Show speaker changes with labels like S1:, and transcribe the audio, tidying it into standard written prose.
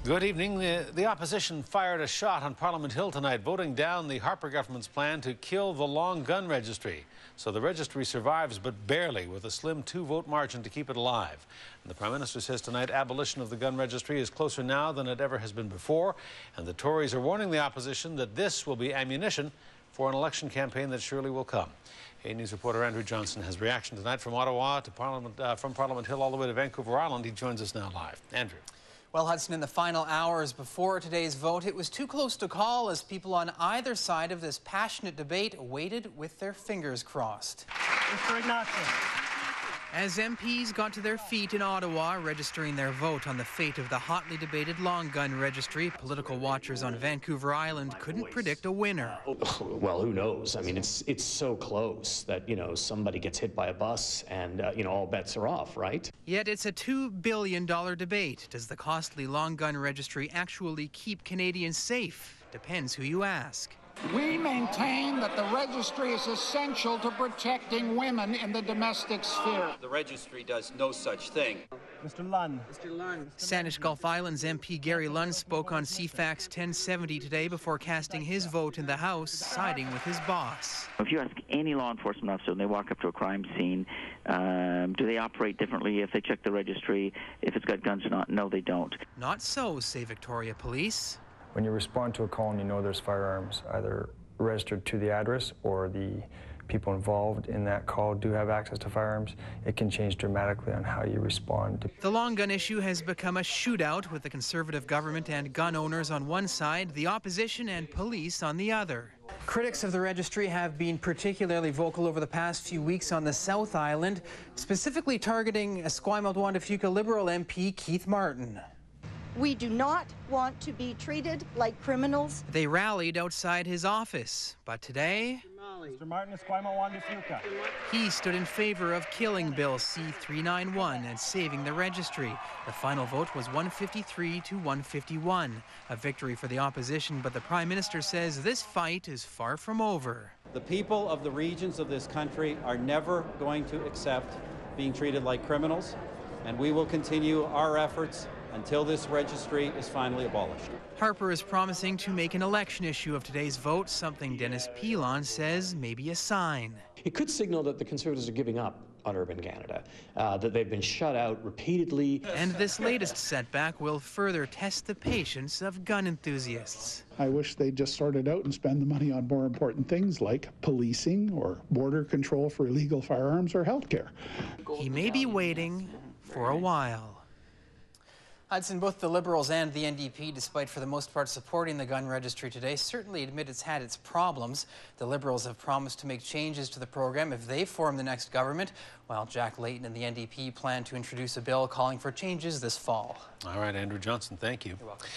S1: Good evening. The opposition fired a shot on Parliament Hill tonight, voting down the Harper government's plan to kill the long gun registry. So the registry survives, but barely, with a slim 2-vote margin to keep it alive. And the Prime Minister says tonight abolition of the gun registry is closer now than it ever has been before. And the Tories are warning the opposition that this will be ammunition for an election campaign that surely will come. A News reporter Andrew Johnson has reaction tonight from Ottawa to from Parliament Hill all the way to Vancouver Island. He joins us now live. Andrew.
S2: Well, Hudson, in the final hours before today's vote, it was too close to call as people on either side of this passionate debate waited with their fingers crossed.
S3: Mr. Ignatieff.
S2: As MPs got to their feet in Ottawa, registering their vote on the fate of the hotly debated long gun registry, political watchers on Vancouver Island couldn't predict a winner.
S4: Well, who knows? I mean, it's so close that, somebody gets hit by a bus and, all bets are off, right?
S2: Yet it's a $2 billion debate. Does the costly long gun registry actually keep Canadians safe? Depends who you ask.
S5: We maintain that the registry is essential to protecting women in the domestic sphere.
S6: The registry does no such thing.
S3: Mr. Lunn.
S2: Mr. Lunn. Saanich-Gulf Island's MP Gary Lunn spoke on CFAX-1070 today before casting his vote in the House, siding with his boss.
S7: If you ask any law enforcement officer and they walk up to a crime scene, do they operate differently if they check the registry, if it's got guns or not? No, they don't.
S2: Not so, say Victoria Police.
S8: When you respond to a call and you know there's firearms either registered to the address or the people involved in that call do have access to firearms, it can change dramatically on how you respond.
S2: The long gun issue has become a shootout with the Conservative government and gun owners on one side, the opposition and police on the other. Critics of the registry have been particularly vocal over the past few weeks on the South Island, specifically targeting Esquimalt-Juan-de-Fuca Liberal MP Keith Martin.
S9: We do not want to be treated like criminals.
S2: They rallied outside his office, but today,
S3: Mr. Martin, Esquimalt-Juan-de-Fuca.
S2: He stood in favor of killing Bill C-391 and saving the registry. The final vote was 153 to 151, a victory for the opposition, but the Prime Minister says this fight is far from over.
S6: The people of the regions of this country are never going to accept being treated like criminals, and we will continue our efforts until this registry is finally abolished.
S2: Harper is promising to make an election issue of today's vote, something Dennis Pilon says may be a sign.
S4: It could signal that the Conservatives are giving up on urban Canada, that they've been shut out repeatedly.
S2: And this latest setback will further test the patience of gun enthusiasts.
S10: I wish they'd just sort it out and spend the money on more important things like policing or border control for illegal firearms or health care.
S2: He may be waiting for a while. Hudson, both the Liberals and the NDP, despite for the most part supporting the gun registry today, certainly admit it's had its problems. The Liberals have promised to make changes to the program if they form the next government, while Jack Layton and the NDP plan to introduce a bill calling for changes this fall.
S1: All right, Andrew Johnson, thank you.
S2: You're welcome.